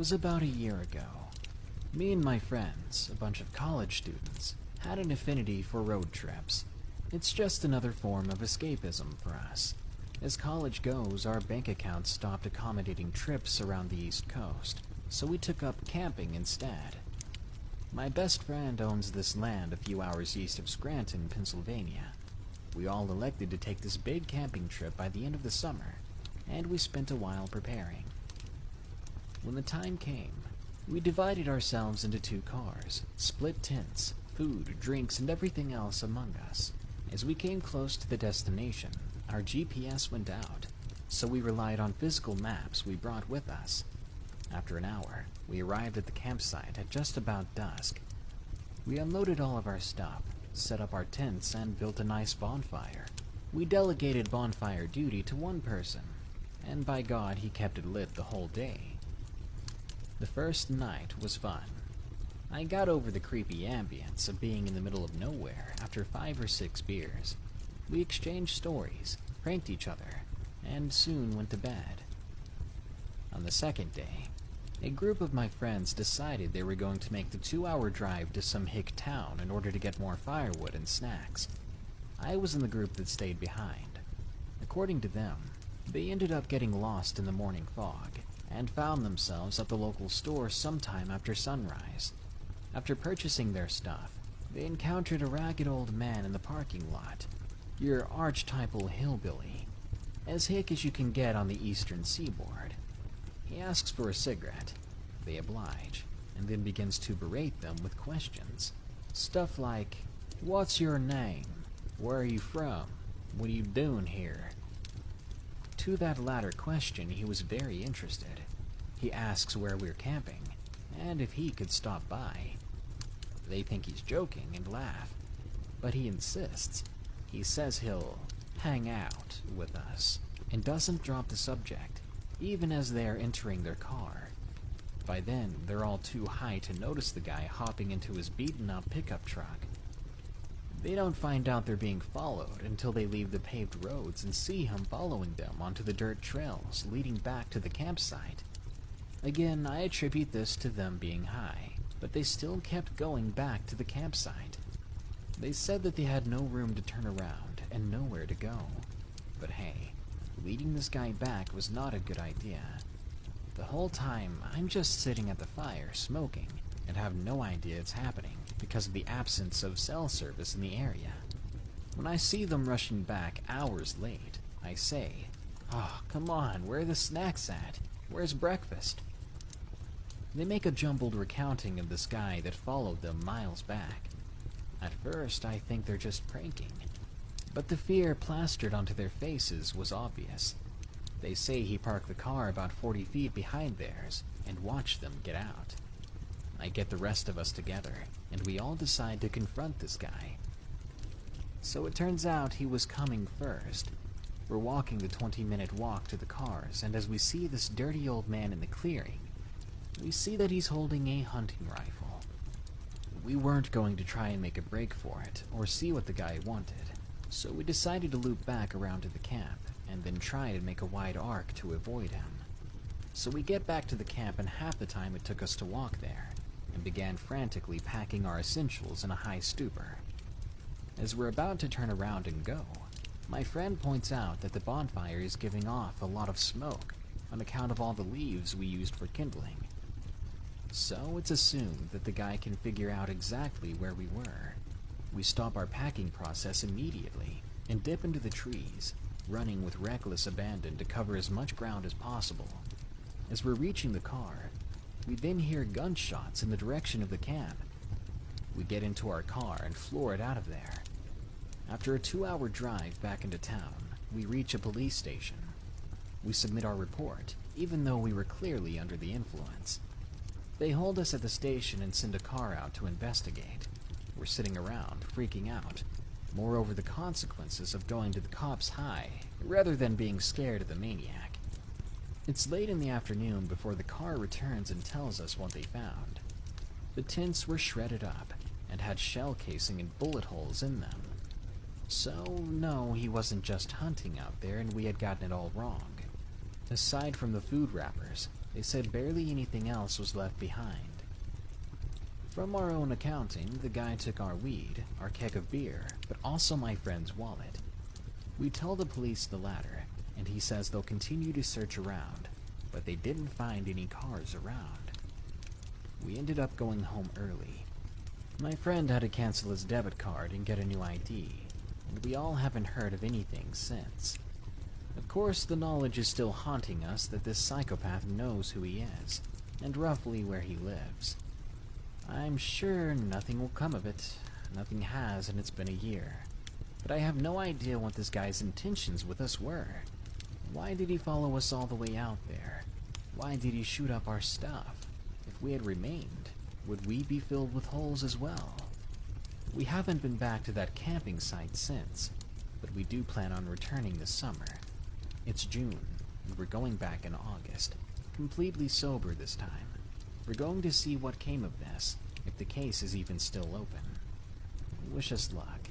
was about a year ago. Me and my friends, a bunch of college students, had an affinity for road trips. It's just another form of escapism for us. As college goes, our bank accounts stopped accommodating trips around the East Coast, so we took up camping instead. My best friend owns this land a few hours east of Scranton, Pennsylvania. We all elected to take this big camping trip by the end of the summer, and we spent a while preparing. When the time came, we divided ourselves into 2 cars, split tents, food, drinks, and everything else among us. As we came close to the destination, our GPS went out, so we relied on physical maps we brought with us. After an hour, we arrived at the campsite at just about dusk. We unloaded all of our stuff, set up our tents, and built a nice bonfire. We delegated bonfire duty to one person, and by God, he kept it lit the whole day. The first night was fun. I got over the creepy ambience of being in the middle of nowhere after 5 or 6 beers. We exchanged stories, pranked each other, and soon went to bed. On the second day, a group of my friends decided they were going to make the 2-hour drive to some hick town in order to get more firewood and snacks. I was in the group that stayed behind. According to them, they ended up getting lost in the morning fog and found themselves at the local store sometime after sunrise. After purchasing their stuff, they encountered a ragged old man in the parking lot, your archetypal hillbilly, as hick as you can get on the eastern seaboard. He asks for a cigarette. They oblige, and then begins to berate them with questions. Stuff like, "What's your name? Where are you from? What are you doing here?" To that latter question, he was very interested. He asks where we're camping, and if he could stop by. They think he's joking and laugh, but he insists. He says he'll hang out with us, and doesn't drop the subject, even as they're entering their car. By then, they're all too high to notice the guy hopping into his beaten-up pickup truck. They don't find out they're being followed until they leave the paved roads and see him following them onto the dirt trails leading back to the campsite. Again, I attribute this to them being high, but they still kept going back to the campsite. They said that they had no room to turn around and nowhere to go. But hey, leading this guy back was not a good idea. The whole time, I'm just sitting at the fire smoking and have no idea it's happening because of the absence of cell service in the area. When I see them rushing back hours late, I say, "Oh, come on, where are the snacks at? Where's breakfast?" They make a jumbled recounting of this guy that followed them miles back. At first, I think they're just pranking, but the fear plastered onto their faces was obvious. They say he parked the car about 40 feet behind theirs and watched them get out. I get the rest of us together, and we all decide to confront this guy. So it turns out he was coming first. We're walking the 20-minute walk to the cars, and as we see this dirty old man in the clearing, we see that he's holding a hunting rifle. We weren't going to try and make a break for it, or see what the guy wanted, so we decided to loop back around to the camp, and then try to make a wide arc to avoid him. So we get back to the camp in half the time it took us to walk there, and began frantically packing our essentials in a high stupor. As we're about to turn around and go, my friend points out that the bonfire is giving off a lot of smoke on account of all the leaves we used for kindling. So it's assumed that the guy can figure out exactly where we were. We stop our packing process immediately and dip into the trees, running with reckless abandon to cover as much ground as possible. As we're reaching the car, we then hear gunshots in the direction of the camp. We get into our car and floor it out of there. After a 2-hour drive back into town, we reach a police station. We submit our report, even though we were clearly under the influence. They hold us at the station and send a car out to investigate. We're sitting around, freaking out, more over the consequences of going to the cops high, rather than being scared of the maniac. It's late in the afternoon before the car returns and tells us what they found. The tents were shredded up, and had shell casing and bullet holes in them. So, no, he wasn't just hunting out there and we had gotten it all wrong. Aside from the food wrappers, They said barely anything else was left behind. From our own accounting, the guy took our weed, our keg of beer, but also my friend's wallet. We tell the police the latter, and he says they'll continue to search around, but they didn't find any cars around. We ended up going home early. My friend had to cancel his debit card and get a new ID, and we all haven't heard of anything since. Of course, the knowledge is still haunting us that this psychopath knows who he is, and roughly where he lives. I'm sure nothing will come of it. Nothing has, and it's been a year. But I have no idea what this guy's intentions with us were. Why did he follow us all the way out there? Why did he shoot up our stuff? If we had remained, would we be filled with holes as well? We haven't been back to that camping site since, but we do plan on returning this summer. It's June, and we're going back in August, completely sober this time. We're going to see what came of this, if the case is even still open. Wish us luck.